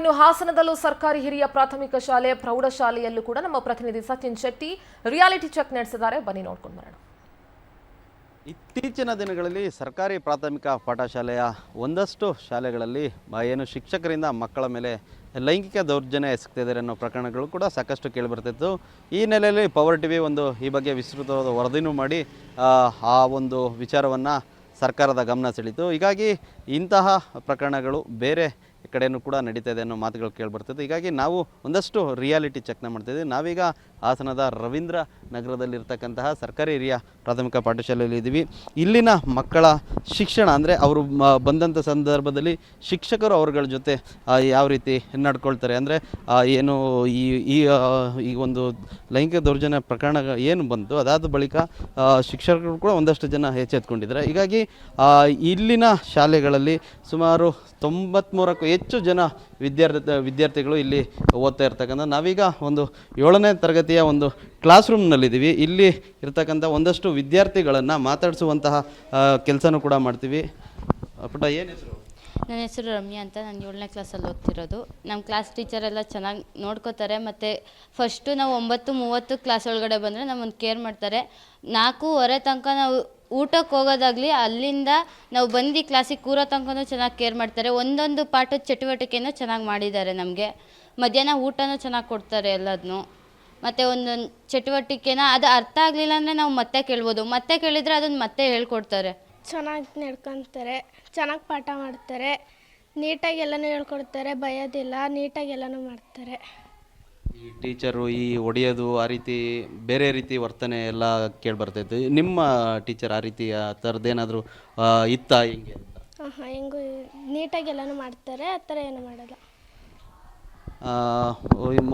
ಇನ್ನು ಹಾಸನದಲ್ಲೂ ಸರ್ಕಾರಿ ಹಿರಿಯ ಪ್ರಾಥಮಿಕ ಶಾಲೆ ಪ್ರೌಢಶಾಲೆಯಲ್ಲೂ ಕೂಡ ನಮ್ಮ ಪ್ರತಿನಿಧಿ ಸಚಿನ್ ಶೆಟ್ಟಿ ರಿಯಾಲಿಟಿ ಚೆಕ್ ನಡೆಸಿದ್ದಾರೆ. ಬನ್ನಿ ನೋಡ್ಕೊಂಡು ಬರೋಣ. ಇತ್ತೀಚಿನ ದಿನಗಳಲ್ಲಿ ಸರ್ಕಾರಿ ಪ್ರಾಥಮಿಕ ಪಾಠಶಾಲೆಯ ಒಂದಷ್ಟು ಶಾಲೆಗಳಲ್ಲಿ ಏನು ಶಿಕ್ಷಕರಿಂದ ಮಕ್ಕಳ ಮೇಲೆ ಲೈಂಗಿಕ ದೌರ್ಜನ್ಯ ಎಸಗ್ತಿದ್ದಾರೆ ಅನ್ನೋ ಪ್ರಕರಣಗಳು ಕೂಡ ಸಾಕಷ್ಟು ಕೇಳಿಬರ್ತಿತ್ತು. ಈ ನೆಲೆಯಲ್ಲಿ ಪವರ್ ಟಿವಿ ಈ ಬಗ್ಗೆ ವಿಸ್ತೃತವಾದ ವರದಿನೂ ಮಾಡಿ ಆ ಒಂದು ವಿಚಾರವನ್ನು ಸರ್ಕಾರದ ಗಮನ ಸೆಳೀತು. ಹೀಗಾಗಿ ಇಂತಹ ಪ್ರಕರಣಗಳು ಬೇರೆ ಕಡೆಯೂ ಕೂಡ ನಡೀತಾ ಇದೆ ಅನ್ನೋ ಮಾತುಗಳು ಕೇಳಿಬರ್ತಿತ್ತು. ಹೀಗಾಗಿ ನಾವು ಒಂದಷ್ಟು ರಿಯಾಲಿಟಿ ಚೆಕ್ನ ಮಾಡ್ತಾಯಿದ್ದೀವಿ. ನಾವೀಗ ಹಾಸನದ ರವೀಂದ್ರ ನಗರದಲ್ಲಿರ್ತಕ್ಕಂತಹ ಸರ್ಕಾರಿ ಹಿರಿಯ ಪ್ರಾಥಮಿಕ ಪಾಠಶಾಲೆಯಲ್ಲಿ ಇದ್ದೀವಿ. ಇಲ್ಲಿನ ಮಕ್ಕಳ ಶಿಕ್ಷಣ ಅಂದರೆ ಅವರು ಬಂದಂಥ ಸಂದರ್ಭದಲ್ಲಿ ಶಿಕ್ಷಕರು ಅವ್ರಗಳ ಜೊತೆ ಯಾವ ರೀತಿ ನಡ್ಕೊಳ್ತಾರೆ ಅಂದರೆ ಏನು ಈ ಒಂದು ಲೈಂಗಿಕ ದೌರ್ಜನ್ಯ ಪ್ರಕರಣ ಏನು ಬಂತು ಅದಾದ ಬಳಿಕ ಶಿಕ್ಷಕರು ಕೂಡ ಒಂದಷ್ಟು ಜನ ಎಚ್ಚೆತ್ಕೊಂಡಿದ್ದಾರೆ. ಹೀಗಾಗಿ ಇಲ್ಲಿನ ಶಾಲೆಗಳಲ್ಲಿ ಸುಮಾರು 93ಕ್ಕೂ ಹೆಚ್ಚು ಜನ ವಿದ್ಯಾರ್ಥಿಗಳು ಇಲ್ಲಿ ಓದ್ತಾ ಇರ್ತಕ್ಕಂಥ ನಾವೀಗ ಒಂದು 7ನೇ ತರಗತಿಯ ಒಂದು ಕ್ಲಾಸ್ ರೂಮ್ನಲ್ಲಿದ್ದೀವಿ. ಇಲ್ಲಿ ಇರ್ತಕ್ಕಂಥ ಒಂದಷ್ಟು ವಿದ್ಯಾರ್ಥಿಗಳನ್ನು ಮಾತಾಡಿಸುವಂತಹ ಕೆಲಸನೂ ಕೂಡ ಮಾಡ್ತೀವಿ. ಪುಟ್ಟ ಏನು ಹೆಸರು? ನನ್ನ ಹೆಸರು ರಮ್ಯಾ ಅಂತ. ನಾನು 7ನೇ ಕ್ಲಾಸಲ್ಲಿ ಓದ್ತಿರೋದು. ನಮ್ಮ ಕ್ಲಾಸ್ ಟೀಚರೆಲ್ಲ ಚೆನ್ನಾಗಿ ನೋಡ್ಕೋತಾರೆ. ಮತ್ತು ಫಸ್ಟು ನಾವು 9:30 ಕ್ಲಾಸ್ ಒಳಗಡೆ ಬಂದರೆ ನಮ್ಮನ್ನು ಕೇರ್ ಮಾಡ್ತಾರೆ. 4:15 ತನಕ ನಾವು ಊಟಕ್ಕೆ ಹೋಗೋದಾಗಲಿ ಅಲ್ಲಿಂದ ನಾವು ಬಂದು ಕ್ಲಾಸಿಗೆ ಕೂರೋ ತನಕನೂ ಚೆನ್ನಾಗಿ ಕೇರ್ ಮಾಡ್ತಾರೆ. ಒಂದೊಂದು ಪಾಠದ ಚಟುವಟಿಕೆನೂ ಚೆನ್ನಾಗಿ ಮಾಡಿದ್ದಾರೆ. ನಮಗೆ ಮಧ್ಯಾಹ್ನ ಊಟನೂ ಚೆನ್ನಾಗಿ ಕೊಡ್ತಾರೆ ಎಲ್ಲದನ್ನೂ. ಮತ್ತು ಒಂದೊಂದು ಚಟುವಟಿಕೆನ ಅದು ಅರ್ಥ ಆಗಲಿಲ್ಲ ಅಂದರೆ ನಾವು ಮತ್ತೆ ಕೇಳ್ಬೋದು. ಮತ್ತೆ ಕೇಳಿದರೆ ಅದನ್ನು ಮತ್ತೆ ಹೇಳ್ಕೊಡ್ತಾರೆ. ಚೆನ್ನಾಗಿ ನಡ್ಕೊತಾರೆ, ಚೆನ್ನಾಗಿ ಪಾಠ ಮಾಡ್ತಾರೆ, ನೀಟಾಗಿ ಎಲ್ಲನೂ ಹೇಳ್ಕೊಡ್ತಾರೆ, ಭಯೋದಿಲ್ಲ, ನೀಟಾಗಿ ಎಲ್ಲನೂ ಮಾಡ್ತಾರೆ. ಈ ಟೀಚರು ಹೊಡೆಯೋದು ಆ ರೀತಿ ಬೇರೆ ರೀತಿ ವರ್ತನೆ ಎಲ್ಲ ಕೇಳಿಬರ್ತೈತೆ. ನಿಮ್ಮ ಟೀಚರ್ ಆ ರೀತಿ ಆ ಥರದ್ದೇನಾದರೂ ಇತ್ತಾ ಹಿಂಗೆ ಅಂತ? ಹೆಂಗೂ ನೀಟಾಗಿ ಎಲ್ಲನೂ ಮಾಡ್ತಾರೆ, ಆ ಥರ ಏನೂ ಮಾಡಲ್ಲ.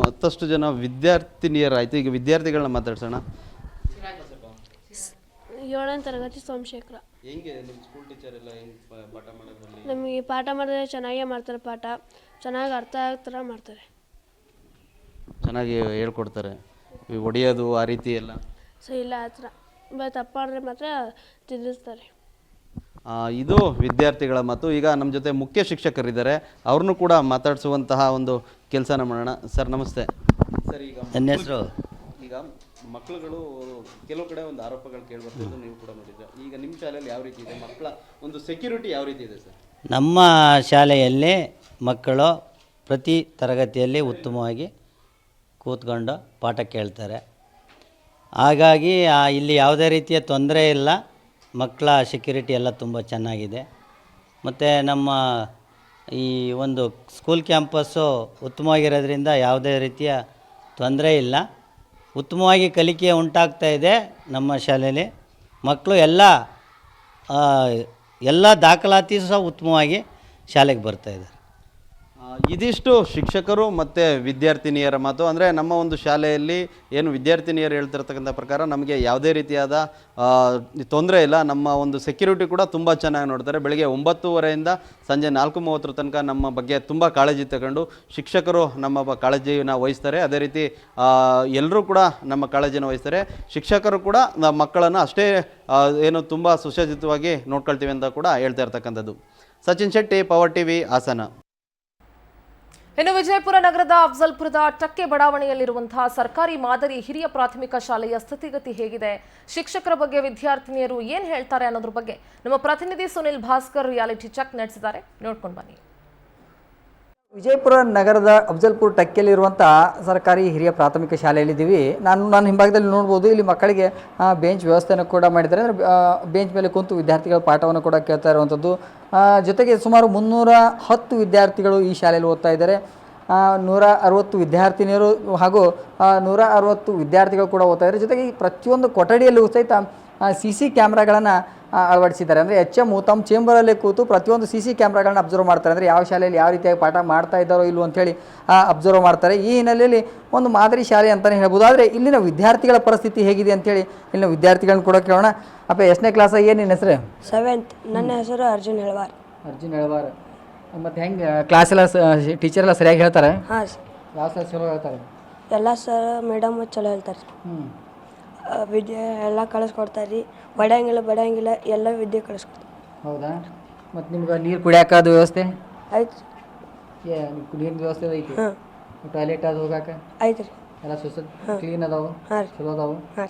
ಮತ್ತಷ್ಟು ಜನ ವಿದ್ಯಾರ್ಥಿನಿಯರಾಯಿತು. ಈಗ ವಿದ್ಯಾರ್ಥಿಗಳನ್ನ ಮಾತಾಡ್ಸೋಣ. 7ನೇ ತರಗತಿ ಸೋಮಶೇಖರ. ಹೆಂಗೆ ನಿಮ್ಮ ಸ್ಕೂಲ್ ಟೀಚರ್ ಎಲ್ಲ ಹೆಂಗೆ ಪಾಠ ಮಾಡೋದ್ರಲ್ಲಿ? ನಮಗೆ ಪಾಠ ಮಾಡಿದ್ರೆ ಚೆನ್ನಾಗೇ ಮಾಡ್ತಾರೆ. ಪಾಠ ಚೆನ್ನಾಗಿ ಅರ್ಥ ಆಗೋ ಥರ ಮಾಡ್ತಾರೆ, ಚೆನ್ನಾಗಿ ಹೇಳ್ಕೊಡ್ತಾರೆ. ಹೊಡೆಯೋದು ಆ ರೀತಿ ಎಲ್ಲ ಇಲ್ಲ ಆ ಥರ ತಪ್ಪು ಮಾಡಿದ್ರೆ ಮಾತ್ರ ತಿಳಿಸ್ತಾರೆ. ಇದು ವಿದ್ಯಾರ್ಥಿಗಳ ಮಾತು. ಈಗ ನಮ್ಮ ಜೊತೆ ಮುಖ್ಯ ಶಿಕ್ಷಕರಿದ್ದಾರೆ, ಅವ್ರನ್ನೂ ಕೂಡ ಮಾತಾಡಿಸುವಂತಹ ಒಂದು ಕೆಲಸನ ಮಾಡೋಣ. ಸರ್ ನಮಸ್ತೆ. ಸರ್ ಈಗ ನನ್ನ ಹೆಸರು ಈಗ ಮಕ್ಕಳುಗಳು ಕೆಲವು ಕಡೆ ಒಂದು ಆರೋಪಗಳು ಕೇಳಿಬರ್ತಿದ್ದು ನೀವು ಕೂಡ ನೋಡಿದ್ರೆ, ಈಗ ನಿಮ್ಮ ಶಾಲೆಯಲ್ಲಿ ಯಾವ ರೀತಿ ಇದೆ? ಮಕ್ಕಳ ಒಂದು ಸೆಕ್ಯೂರಿಟಿ ಯಾವ ರೀತಿ ಇದೆ ಸರ್? ನಮ್ಮ ಶಾಲೆಯಲ್ಲಿ ಮಕ್ಕಳು ಪ್ರತಿ ತರಗತಿಯಲ್ಲಿ ಉತ್ತಮವಾಗಿ ಕೂತ್ಕೊಂಡು ಪಾಠ ಕೇಳ್ತಾರೆ. ಹಾಗಾಗಿ ಇಲ್ಲಿ ಯಾವುದೇ ರೀತಿಯ ತೊಂದರೆ ಇಲ್ಲ. ಮಕ್ಕಳ ಸೆಕ್ಯೂರಿಟಿ ಎಲ್ಲ ತುಂಬ ಚೆನ್ನಾಗಿದೆ. ಮತ್ತು ನಮ್ಮ ಈ ಒಂದು ಸ್ಕೂಲ್ ಕ್ಯಾಂಪಸ್ಸು ಉತ್ತಮವಾಗಿರೋದ್ರಿಂದ ಯಾವುದೇ ರೀತಿಯ ತೊಂದರೆ ಇಲ್ಲ. ಉತ್ತಮವಾಗಿ ಕಲಿಕೆ ಉಂಟಾಗ್ತಾ ಇದೆ ನಮ್ಮ ಶಾಲೆಯಲ್ಲಿ. ಮಕ್ಕಳು ಎಲ್ಲ ದಾಖಲಾತಿ ಸಹ ಉತ್ತಮವಾಗಿ ಶಾಲೆಗೆ ಬರ್ತಾಯಿದ್ದಾರೆ. ಇದಿಷ್ಟು ಶಿಕ್ಷಕರು ಮತ್ತು ವಿದ್ಯಾರ್ಥಿನಿಯರ ಮಾತು. ಅಂದರೆ ನಮ್ಮ ಒಂದು ಶಾಲೆಯಲ್ಲಿ ಏನು ವಿದ್ಯಾರ್ಥಿನಿಯರು ಹೇಳ್ತಿರ್ತಕ್ಕಂಥ ಪ್ರಕಾರ ನಮಗೆ ಯಾವುದೇ ರೀತಿಯಾದ ತೊಂದರೆ ಇಲ್ಲ. ನಮ್ಮ ಒಂದು ಸೆಕ್ಯೂರಿಟಿ ಕೂಡ ತುಂಬ ಚೆನ್ನಾಗಿ ನೋಡ್ತಾರೆ. ಬೆಳಗ್ಗೆ 9:30ಯಿಂದ ಸಂಜೆ 4:30 ತನಕ ನಮ್ಮ ಬಗ್ಗೆ ತುಂಬ ಕಾಳಜಿ ತಗೊಂಡು ಶಿಕ್ಷಕರು ನಮ್ಮ ಕಾಳಜಿನ ವಹಿಸ್ತಾರೆ. ಅದೇ ರೀತಿ ಎಲ್ಲರೂ ಕೂಡ ನಮ್ಮ ಕಾಳಜಿನ ವಹಿಸ್ತಾರೆ. ಶಿಕ್ಷಕರು ಕೂಡ ಮಕ್ಕಳನ್ನು ಅಷ್ಟೇ ಏನು ತುಂಬ ಸುಸಜ್ಜಿತವಾಗಿ ನೋಡ್ಕೊಳ್ತೀವಿ ಅಂತ ಕೂಡ ಹೇಳ್ತಾ ಇರ್ತಕ್ಕಂಥದ್ದು. Sachin Shetty, power TV, Hassan. ಇನ್ನು ವಿಜಯಪುರ ನಗರದ ಅಫ್ಜಲ್ಪುರದ ಟಕ್ಕೆ ಬಡಾವಣೆಯಲ್ಲಿರುವಂತಹ ಸರ್ಕಾರಿ ಮಾದರಿ ಹಿರಿಯ ಪ್ರಾಥಮಿಕ ಶಾಲೆಯ ಸ್ಥಿತಿಗತಿ ಹೇಗಿದೆ, ಶಿಕ್ಷಕರ ಬಗ್ಗೆ ವಿದ್ಯಾರ್ಥಿನಿಯರು ಏನು ಹೇಳ್ತಾರೆ ಅನ್ನೋದ್ರ ಬಗ್ಗೆ ನಮ್ಮ ಪ್ರತಿನಿಧಿ ಸುನಿಲ್ ಭಾಸ್ಕರ್ ರಿಯಾಲಿಟಿ ಚೆಕ್ ನಡೆಸಿದ್ದಾರೆ. ನೋಡ್ಕೊಂಡು ಬನ್ನಿ. ವಿಜಯಪುರ ನಗರದ ಅಫ್ಜಲ್ಪುರ ಟಕ್ಕೆಯಲ್ಲಿರುವಂಥ ಸರ್ಕಾರಿ ಹಿರಿಯ ಪ್ರಾಥಮಿಕ ಶಾಲೆಯಲ್ಲಿದ್ದೀವಿ. ನಾನು ಹಿಂಭಾಗದಲ್ಲಿ ನೋಡ್ಬೋದು, ಇಲ್ಲಿ ಮಕ್ಕಳಿಗೆ ಬೆಂಚ್ ವ್ಯವಸ್ಥೆಯನ್ನು ಕೂಡ ಮಾಡಿದ್ದಾರೆ. ಅಂದರೆ ಬೆಂಚ್ ಮೇಲೆ ಕುಂತು ವಿದ್ಯಾರ್ಥಿಗಳ ಪಾಠವನ್ನು ಕೂಡ ಕೇಳ್ತಾ ಇರುವಂಥದ್ದು. ಜೊತೆಗೆ ಸುಮಾರು 310 ವಿದ್ಯಾರ್ಥಿಗಳು ಈ ಶಾಲೆಯಲ್ಲಿ ಓದ್ತಾ ಇದ್ದಾರೆ. 160 ವಿದ್ಯಾರ್ಥಿನಿಯರು ಹಾಗೂ 160 ವಿದ್ಯಾರ್ಥಿಗಳು ಕೂಡ ಓದ್ತಾ ಇದ್ದಾರೆ. ಜೊತೆಗೆ ಈ ಪ್ರತಿಯೊಂದು ಕೊಠಡಿಯಲ್ಲೂ ಸಹಿತ CC ಕ್ಯಾಮ್ರಾಗಳನ್ನು ಅಳವಡಿಸಿದ್ದಾರೆ. ಅಂದರೆ HM ತಮ್ಮ ಚೇಂಬರಲ್ಲೇ ಕೂತು ಪ್ರತಿಯೊಂದು CC ಕ್ಯಾಮ್ರಾಗಳನ್ನ ಅಬ್ಸರ್ವ್ ಮಾಡ್ತಾರೆ. ಅಂದರೆ ಯಾವ ಶಾಲೆಯಲ್ಲಿ ಯಾವ ರೀತಿಯಾಗಿ ಪಾಠ ಮಾಡ್ತಾ ಇದ್ದಾರೋ ಇಲ್ಲೋ ಅಂಥೇಳಿ ಅಬ್ಸರ್ವ್ ಮಾಡ್ತಾರೆ. ಈ ಹಿನ್ನೆಲೆಯಲ್ಲಿ ಒಂದು ಮಾದರಿ ಶಾಲೆ ಅಂತಲೇ ಹೇಳ್ಬೋದು. ಆದರೆ ಇಲ್ಲಿನ ವಿದ್ಯಾರ್ಥಿಗಳ ಪರಿಸ್ಥಿತಿ ಹೇಗಿದೆ ಅಂಥೇಳಿ ಇಲ್ಲಿನ ವಿದ್ಯಾರ್ಥಿಗಳನ್ನ ಕೂಡ ಕೇಳೋಣ. ಅಪ್ಪ ಎಷ್ಟನೇ ಕ್ಲಾಸ? ಏನು ನಿನ್ನ ಹೆಸರು? 7th. ನನ್ನ ಹೆಸರು ಅರ್ಜುನ್ ಹೆಳವಾರ್. ಮತ್ತು ಹೆಂಗೆ ಕ್ಲಾಸ್ ಎಲ್ಲ ಟೀಚರ್ ಎಲ್ಲ ಸರಿಯಾಗಿ ಹೇಳ್ತಾರೆ? ಹಾಂ. ಯಾವ ಸರ್ ಚಲೋ ಹೇಳ್ತಾರೆ? ಎಲ್ಲ ಸರ್ ಮೇಡಮ್ ಚಲೋ ಹೇಳ್ತಾರೆ. ವಿದ್ಯೆ ಎಲ್ಲ ಕಳಿಸ್ಕೊಡ್ತಾರೆ ರೀ. ಬಡಿಯಂಗಿಲ್ಲ ಎಲ್ಲ ವಿದ್ಯೆ ಕಳಿಸ್ಕೊಡ್ತಾರೆ. ಹೌದಾ? ಮತ್ತು ನಿಮ್ಗೆ ನೀರು ಕುಡಿಯೋಕ್ಕಾದ ವ್ಯವಸ್ಥೆ ಆಯ್ತು. ನೀರಿನ ವ್ಯವಸ್ಥೆ ಐತಿ ಹಾಂ ಟಾಯ್ಲೆಟ್ ಅದು ಹೋಗಾಕ ಐತೆ ರೀ ಎಲ್ಲ ಕ್ಲೀನ್ ಅದಾವು ಹಾಂ ರೀ ಚಲೋ ಅದಾವು. ಹಾಂ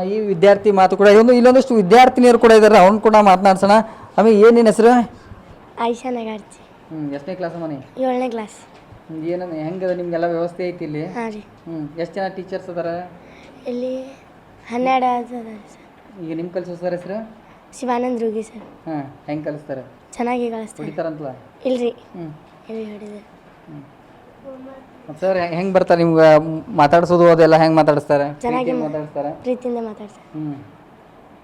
ರೀ ಈ ವಿದ್ಯಾರ್ಥಿ ಮಾತು ಕೂಡ ಇಲ್ಲೊಂದಷ್ಟು ವಿದ್ಯಾರ್ಥಿನಿಯರು ಕೂಡ ಇದ್ದಾರೆ, ಅವ್ನು ಕೂಡ ಮಾತನಾಡ್ಸೋಣ. ಆಮೇಲೆ ಏನೇನು ಹೆಸರು? ಆಯಿಷಾ ನಗಾಡ್ತಿ ಎಷ್ಟನೇ ಕ್ಲಾಸ್ ಮನೆ? 7ನೇ ಕ್ಲಾಸ್. ಏನು ಹೆಂಗದ ನಿಮ್ಗೆಲ್ಲ ವ್ಯವಸ್ಥೆ ಐತಿ ಇಲ್ಲಿ? ಹಾಂ ರೀ. ಎಷ್ಟು ಜನ ಟೀಚರ್ಸ್ ಅದಾರ ಇಲ್ಲಿ 12 ಅದಾರ ಸರ್. ಈಗ ನಿಮ್ಮ ಕಲಿಸೋ ಸರ್ ಹೆಸರು? ಶಿವಾನಂದ್ ರೂಗಿ ಸರ್. ಹಾಂ, ಹೆಂಗೆ ಕಲಿಸ್ತಾರೆ? ಚೆನ್ನಾಗಿ ಕಳಿಸ್ತಾರೆ. ಹೊಡಿತಾರಂತಲ್ಲ? ಇಲ್ರಿ ಹ್ಞೂ ಎಲ್ಲಿ ಹೊಡಿದೆ. ಸರ್ ಹೆಂಗೆ ಬರ್ತಾರೆ ನಿಮ್ಗೆ ಮಾತಾಡ್ಸೋದು ಅದೆಲ್ಲ ಹೆಂಗೆ ಮಾತಾಡಿಸ್ತಾರೆ? ಚೆನ್ನಾಗಿ ಮಾತಾಡಿಸ್ತಾರೆ. ಪ್ರೀತಿಯಿಂದ ಮಾತಾಡ್ತಾರೆ.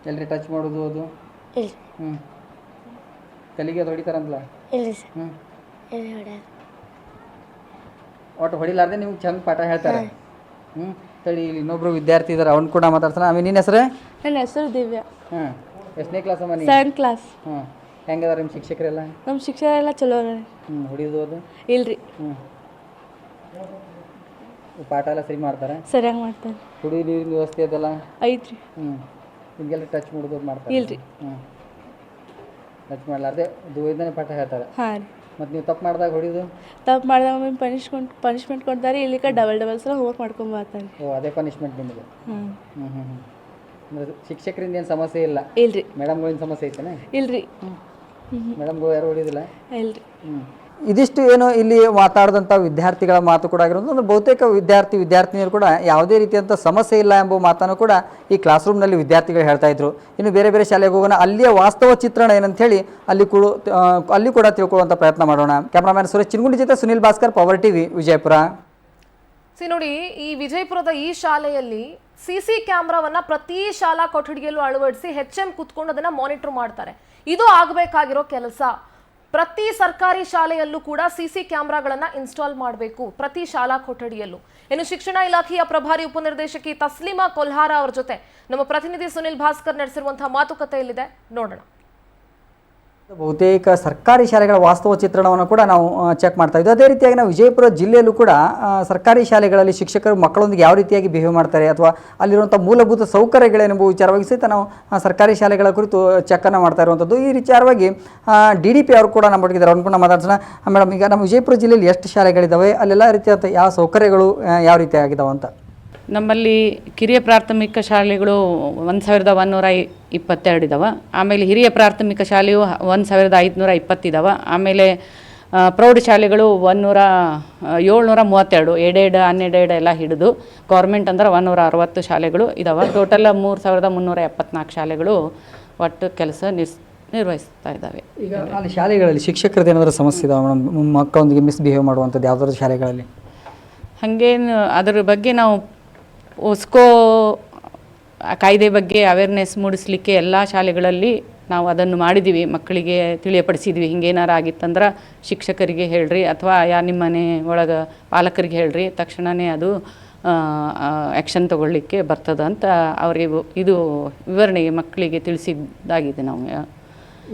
ಎಲ್ರಿ ಟಚ್ ಮಾಡೋದು ಅದು? ಇಲ್ರಿ ಕಲಿಗೆ ಅದು ಹೊಡಿತಾರಂತಲ್ಲ? ಇಲ್ರಿ ಸರ್. ಎಲ್ಲಿ ಹೊಡ್ಯಾರ. ಒಟ್ಟು ಹೊಡಿಲಾರ್ದೆ ನಿಮ್ಗೆ ಚಂದ ಪಾಠ ಹೇಳ್ತಾರೆ. ತಡಿ, ಇಲ್ಲಿ ಇನ್ನೊಬ್ರು ವಿದ್ಯಾರ್ಥಿ ಇದ್ದಾರೆ, ಅವ್ನು ಕೂಡ ಮಾತಾಡ್ತಾನೆ. ಆಮೇಲೆ ನಿನ್ನ ಹೆಸರು? ನನ್ನ ಹೆಸರು ದಿವ್ಯಾ. ಹಾಂ, ಎಷ್ಟನೇ ಕ್ಲಾಸ್ ಮನೆ? 7th class. ಹಾಂ, ಹೆಂಗದಾರ ನಿಮ್ಮ ಶಿಕ್ಷಕರೆಲ್ಲ? ನಮ್ಮ ಶಿಕ್ಷಣ ಎಲ್ಲ ಚಲೋ ಅದ. ಹೊಡಿಯೋದು ಅದು? ಇಲ್ರಿ ಪಾಠ ಎಲ್ಲ ಸರಿ ಮಾಡ್ತಾರೆ? ಸರಿಯಾಗಿ ಮಾಡ್ತಾರೆ. ಕುಡಿಯೋ ನೀರಿನ ವ್ಯವಸ್ಥೆ ಅದೆಲ್ಲ ಐತ್ರಿ. ನಿಮಗೆಲ್ಲ ಟಚ್ ಮಾಡೋದು ಅದು ಮಾಡ್ತಾರೆ? ಇಲ್ರಿ. ಟಚ್ ಮಾಡಲಾರ್ದೆ ದೂರದಿಂದನೇ ಪಾಠ ಹೇಳ್ತಾರೆ? ಹಾಂ ರೀ. ಮತ್ತು ನೀವು ತಪ್ಪು ಮಾಡಿದಾಗ ಹೊಡಿಯೋದು? ತಪ್ಪು ಮಾಡಿದಾಗ ಒಮ್ಮೆ ಪನಿಷ್ಮೆಂಟ್ ಕೊಡ್ತಾರೆ, ಇಲ್ಲಿಕ ಡಬಲ್ ಸಲ ಹೋಮ್ವರ್ಕ್ ಮಾಡ್ಕೊಂಡು ಬರ್ತಾರೆ. ಓ, ಅದೇ ಪನಿಷ್ಮೆಂಟ್ ನಿಮಗೆ? ಅಂದರೆ ಶಿಕ್ಷಕರಿಂದ ಏನು ಸಮಸ್ಯೆ ಇಲ್ಲ? ಇಲ್ರಿ. ಮೇಡಮ್ಗಳಿಂದ ಸಮಸ್ಯೆ ಐತೆನೆ? ಇಲ್ರಿ. ಮೇಡಮ್ಗಳು ಯಾರು ಹೊಡಿಯೋದಿಲ್ಲ? ಇಲ್ರಿ. ಇದಿಷ್ಟು ಏನು ಇಲ್ಲಿ ಮಾತಾಡಿದಂಥ ವಿದ್ಯಾರ್ಥಿಗಳ ಮಾತು ಕೂಡ ಆಗಿರೋದು. ಅಂದರೆ ಬಹುತೇಕ ವಿದ್ಯಾರ್ಥಿನಿಯರು ಕೂಡ ಯಾವುದೇ ರೀತಿಯಂಥ ಸಮಸ್ಯೆ ಇಲ್ಲ ಎಂಬ ಮಾತನ್ನು ಕೂಡ ಈ ಕ್ಲಾಸ್ ರೂಮ್ನಲ್ಲಿ ವಿದ್ಯಾರ್ಥಿಗಳು ಹೇಳ್ತಾ ಇದ್ರು. ಇನ್ನು ಬೇರೆ ಬೇರೆ ಶಾಲೆಗೆ ಹೋಗೋಣ, ಅಲ್ಲಿಯ ವಾಸ್ತವ ಚಿತ್ರಣ ಏನಂತ ಹೇಳಿ ಅಲ್ಲಿ ಕೂಡ ತಿಳ್ಕೊಳ್ಳುವಂಥ ಪ್ರಯತ್ನ ಮಾಡೋಣ. ಕ್ಯಾಮ್ರಾಮ್ಯಾನ್ ಸುರೇಶ್ ಚಿನ್ಗುಂಡಿ ಜೊತೆ ಸುನಿಲ್ ಭಾಸ್ಕರ್, ಪವರ್ ಟಿವಿ, ವಿಜಯಪುರ. ನೋಡಿ, ಈ ವಿಜಯಪುರದ ಈ ಶಾಲೆಯಲ್ಲಿ ಸಿಸಿ ಕ್ಯಾಮ್ರಾವನ್ನ ಪ್ರತಿ ಶಾಲಾ ಕೊಠಡಿಯಲ್ಲೂ ಅಳವಡಿಸಿ HM ಕೂತ್ಕೊಂಡು ಅದನ್ನ ಮಾನಿಟರ್ ಮಾಡ್ತಾರೆ. ಇದು ಆಗಬೇಕಾಗಿರೋ ಕೆಲಸ. ಪ್ರತಿ ಸರ್ಕಾರಿ ಶಾಲೆಯಲ್ಲೂ ಕೂಡ ಸಿಸಿ ಕ್ಯಾಮ್ರಾಗಳನ್ನ ಇನ್ಸ್ಟಾಲ್ ಮಾಡಬೇಕು, ಪ್ರತಿ ಶಾಲಾ ಕೊಠಡಿಯಲ್ಲೂ. ಇನ್ನು ಶಿಕ್ಷಣ ಇಲಾಖೆಯ ಪ್ರಭಾರಿ ಉಪನಿರ್ದೇಶಕಿ ತಸ್ಲಿಮಾ ಕೊಲ್ಹಾರ ಅವರ ಜೊತೆ ನಮ್ಮ ಪ್ರತಿನಿಧಿ ಸುನಿಲ್ ಭಾಸ್ಕರ್ ನಡೆಸಿರುವಂತಹ ಮಾತುಕತೆ ಇಲ್ಲಿದೆ, ನೋಡೋಣ. ಬಹುತೇಕ ಸರ್ಕಾರಿ ಶಾಲೆಗಳ ವಾಸ್ತವ ಚಿತ್ರಣವನ್ನು ಕೂಡ ನಾವು ಚೆಕ್ ಮಾಡ್ತಾ ಇದ್ವಿ. ಅದೇ ರೀತಿಯಾಗಿ ನಾವು ವಿಜಯಪುರ ಜಿಲ್ಲೆಯಲ್ಲೂ ಕೂಡ ಸರ್ಕಾರಿ ಶಾಲೆಗಳಲ್ಲಿ ಶಿಕ್ಷಕರು ಮಕ್ಕಳೊಂದಿಗೆ ಯಾವ ರೀತಿಯಾಗಿ ಬಿಹೇವ್ ಮಾಡ್ತಾರೆ ಅಥವಾ ಅಲ್ಲಿರುವಂಥ ಮೂಲಭೂತ ಸೌಕರ್ಯಗಳೇನೆಂಬ ವಿಚಾರವಾಗಿ ಸಹಿತ ನಾವು ಸರ್ಕಾರಿ ಶಾಲೆಗಳ ಕುರಿತು ಚೆಕ್ಕನ್ನು ಮಾಡ್ತಾ ಇರುವಂಥದ್ದು. ಈ ವಿಚಾರವಾಗಿ DDP ಅವರು ಕೂಡ ನಮ್ಮ ಒಟ್ಟಿಗಿದ್ದಾರೆ, ಅವ್ರನ್ನ ಕೂಡ ಮಾತಾಡ್ಸೋಣ. ಮೇಡಮ್, ಈಗ ನಮ್ಮ ವಿಜಯಪುರ ಜಿಲ್ಲೆಯಲ್ಲಿ ಎಷ್ಟು ಶಾಲೆಗಳಿದ್ದಾವೆ, ಅಲ್ಲೆಲ್ಲ ರೀತಿಯಾದ ಯಾವ ಸೌಕರ್ಯಗಳು ಯಾವ ರೀತಿಯಾಗಿದ್ದಾವೆ ಅಂತ? ನಮ್ಮಲ್ಲಿ ಕಿರಿಯ ಪ್ರಾಥಮಿಕ ಶಾಲೆಗಳು 1122 ಇದ್ದಾವೆ. ಆಮೇಲೆ ಹಿರಿಯ ಪ್ರಾಥಮಿಕ ಶಾಲೆಯು 1520 ಇದ್ದಾವೆ. ಆಮೇಲೆ ಪ್ರೌಢಶಾಲೆಗಳು 732 ಎಡೆಡ್ ಅನ್ಎಡೆಡ್ ಎಲ್ಲ ಹಿಡಿದು ಗೌರ್ಮೆಂಟ್ ಅಂದ್ರೆ 160 ಶಾಲೆಗಳು ಇದ್ದಾವೆ. ಟೋಟಲ್ 3374 ಶಾಲೆಗಳು ಒಟ್ಟು ಕೆಲಸ ನಿರ್ವಹಿಸ್ತಾ ಇದ್ದಾವೆ. ಈಗ ಅಲ್ಲಿ ಶಾಲೆಗಳಲ್ಲಿ ಶಿಕ್ಷಕರದ್ದು ಏನಾದರೂ ಸಮಸ್ಯೆ ಇದಾವೆ ಮೇಡಮ್, ಮಕ್ಕಳೊಂದಿಗೆ ಮಿಸ್ಬಿಹೇವ್ ಮಾಡುವಂಥದ್ದು ಯಾವುದಾದ್ರು ಶಾಲೆಗಳಲ್ಲಿ? ಹಾಗೇನು ಅದರ ಬಗ್ಗೆ ನಾವು ಉಸ್ಕೋ ಕಾಯ್ದೆ ಬಗ್ಗೆ ಅವೇರ್ನೆಸ್ ಮೂಡಿಸಲಿಕ್ಕೆ ಎಲ್ಲ ಶಾಲೆಗಳಲ್ಲಿ ನಾವು ಅದನ್ನು ಮಾಡಿದ್ದೀವಿ, ಮಕ್ಕಳಿಗೆ ತಿಳಿಯಪಡಿಸಿದ್ವಿ. ಹಿಂಗೇನಾರು ಆಗಿತ್ತಂದ್ರೆ ಶಿಕ್ಷಕರಿಗೆ ಹೇಳ್ರಿ ಅಥವಾ ನಿಮ್ಮ ಮನೆ ಒಳಗೆ ಪಾಲಕರಿಗೆ ಹೇಳ್ರಿ, ತಕ್ಷಣವೇ ಅದು ಆ್ಯಕ್ಷನ್ ತಗೊಳ್ಳಿಕ್ಕೆ ಬರ್ತದೆ ಅಂತ ಅವರಿಗೆ ಇದು ವಿವರಣೆಗೆ ಮಕ್ಕಳಿಗೆ ತಿಳಿಸಿದ್ದಾಗಿದೆ ನಾವು.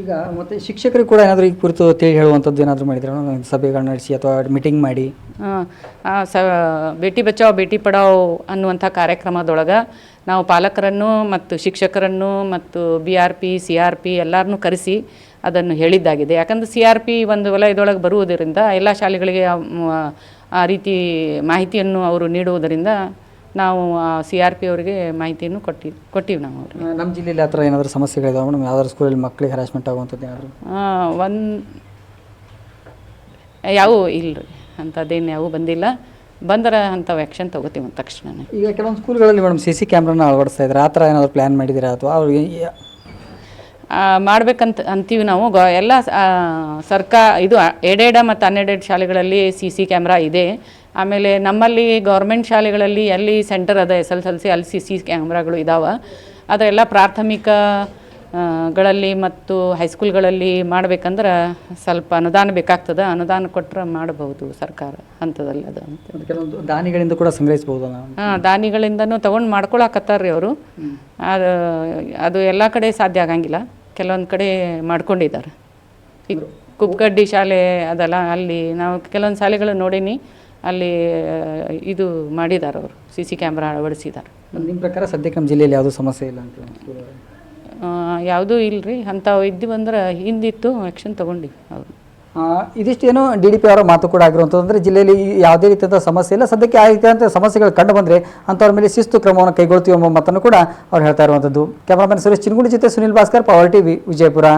ಈಗ ಮತ್ತು ಶಿಕ್ಷಕರಿಗೆ ಕೂಡ ಏನಾದರೂ ಈ ಕುರಿತು ತಿಳಿ ಹೇಳುವಂಥದ್ದು ಏನಾದರೂ ಮಾಡಿದ್ರೆ ಸಭೆಗಳನ್ನ ನಡೆಸಿ ಅಥವಾ ಮೀಟಿಂಗ್ ಮಾಡಿ? ಬೇಟಿ ಬಚಾವ್ ಬೇಟಿ ಪಡಾವ್ ಅನ್ನುವಂಥ ಕಾರ್ಯಕ್ರಮದೊಳಗೆ ನಾವು ಪಾಲಕರನ್ನು ಮತ್ತು ಶಿಕ್ಷಕರನ್ನು ಮತ್ತು BRP CRP ಎಲ್ಲರನ್ನೂ ಕರೆಸಿ ಅದನ್ನು ಹೇಳಿದ್ದಾಗಿದೆ. ಯಾಕಂದರೆ CRP ಒಂದು ವಲಯದೊಳಗೆ ಬರುವುದರಿಂದ ಎಲ್ಲ ಶಾಲೆಗಳಿಗೆ ಆ ರೀತಿ ಮಾಹಿತಿಯನ್ನು ಅವರು ನೀಡುವುದರಿಂದ ನಾವು CRP ಅವರಿಗೆ ಮಾಹಿತಿಯನ್ನು ಕೊಟ್ಟಿವಿ ನಾವು ಅವ್ರಿಗೆ. ನಮ್ಮ ಜಿಲ್ಲೆಯಲ್ಲಿ ಆ ಥರ ಏನಾದರೂ ಸಮಸ್ಯೆಗಳಿದಾವೆ ಮೇಡಮ್? ಯಾವ್ದಾದ್ರು ಸ್ಕೂಲಲ್ಲಿ ಮಕ್ಕಳಿಗೆ ಹರಾಸ್ಮೆಂಟ್ ಆಗುವಂಥದ್ದು ಏನಾದರೂ? ಯಾವೂ ಇಲ್ಲರಿ, ಅಂಥದ್ದೇನು ಯಾವೂ ಬಂದಿಲ್ಲ. ಬಂದರೆ ಅಂಥವು ಆ್ಯಕ್ಷನ್ ತೊಗೋತೀವಿ ತಕ್ಷಣ. ಈಗ ಕೆಲವೊಂದು ಸ್ಕೂಲ್ಗಳಲ್ಲಿ ಮೇಡಮ್ CC ಕ್ಯಾಮ್ರಾನ ಅಳವಡಿಸ್ತಾ ಇದ್ದಾರೆ, ಆ ಥರ ಏನಾದರೂ ಪ್ಲ್ಯಾನ್ ಮಾಡಿದ್ದೀರಾ ಅಥವಾ ಅವ್ರಿಗೆ ಮಾಡ್ಬೇಕಂತ ಅಂತೀವಿ ನಾವು. ಎಲ್ಲ ಇದು ಎಡೆಡ್ ಮತ್ತು ಅನ್ಎಡೆಡ್ ಶಾಲೆಗಳಲ್ಲಿ CC ಕ್ಯಾಮ್ರಾ ಇದೆ. ಆಮೇಲೆ ನಮ್ಮಲ್ಲಿ ಗೌರ್ಮೆಂಟ್ ಶಾಲೆಗಳಲ್ಲಿ ಎಲ್ಲಿ ಸೆಂಟರ್ ಅದ SSLC ಅಲ್ಲಿ CC ಕ್ಯಾಮ್ರಾಗಳು ಇದ್ದಾವೆ. ಅದರೆಲ್ಲ ಪ್ರಾಥಮಿಕಗಳಲ್ಲಿ ಮತ್ತು ಹೈಸ್ಕೂಲ್ಗಳಲ್ಲಿ ಮಾಡ್ಬೇಕಂದ್ರೆ ಸ್ವಲ್ಪ ಅನುದಾನ ಬೇಕಾಗ್ತದೆ. ಅನುದಾನ ಕೊಟ್ಟರೆ ಮಾಡಬಹುದು ಸರ್ಕಾರ ಹಂತದಲ್ಲಿ ಅದು ಅಂತ. ಕೆಲವೊಂದು ದಾನಿಗಳಿಂದ ಕೂಡ ಸಂಗ್ರಹಿಸ್ಬೋದು. ದಾನಿಗಳಿಂದನೂ ತೊಗೊಂಡು ಮಾಡ್ಕೊಳಕತ್ತಾರ್ರಿ ಅವರು. ಅದು ಎಲ್ಲ ಕಡೆ ಸಾಧ್ಯ ಆಗಂಗಿಲ್ಲ, ಕೆಲವೊಂದು ಕಡೆ ಮಾಡ್ಕೊಂಡಿದ್ದಾರೆ. ಈಗ ಕುಪ್ಪಗಡ್ಡಿ ಶಾಲೆ ಅದಲ್ಲ, ಅಲ್ಲಿ ನಾವು ಕೆಲವೊಂದು ಶಾಲೆಗಳು ನೋಡೀನಿ, ಅಲ್ಲಿ ಇದು ಮಾಡಿದ್ದಾರೆ ಅವರು, CC ಕ್ಯಾಮ್ರಾ ಅಳವಡಿಸಿದ್ದಾರೆ. ನಿಮ್ಮ ಪ್ರಕಾರ ಸದ್ಯಕ್ಕೆ ನಮ್ಮ ಜಿಲ್ಲೆಯಲ್ಲಿ ಯಾವುದೂ ಸಮಸ್ಯೆ ಇಲ್ಲ ಅಂತ? ಯಾವುದೂ ಇಲ್ಲರಿ, ಅಂಥವು ಇದ್ದು ಬಂದ್ರೆ ಹಿಂದಿತ್ತು ಆ್ಯಕ್ಷನ್ ತೊಗೊಂಡಿವಿ ಅವರು. ಇದಿಷ್ಟೇನು DDP ಅವರ ಮಾತು ಕೂಡ ಆಗಿರುವಂಥದ್ದು. ಅಂದರೆ ಜಿಲ್ಲೆಯಲ್ಲಿ ಯಾವುದೇ ರೀತಿಯಾದ ಸಮಸ್ಯೆ ಇಲ್ಲ, ಸದ್ಯಕ್ಕೆ ಆ ರೀತಿಯಾದಂಥ ಸಮಸ್ಯೆಗಳು ಕಂಡು ಬಂದರೆ ಅಂಥವ್ರ ಮೇಲೆ ಶಿಸ್ತು ಕ್ರಮವನ್ನು ಕೈಗೊಳ್ತೀವಿ ಎಂಬ ಮಾತನ್ನು ಕೂಡ ಅವ್ರು ಹೇಳ್ತಾ ಇರುವಂಥದ್ದು. ಕ್ಯಾಮರಾಮನ್ ಸುರೇಶ್ ಚಿನ್ಗುಡಿ ಜೊತೆ ಸುನಿಲ್ ಭಾಸ್ಕರ್, ಪವರ್ TV, ವಿಜಯಪುರ.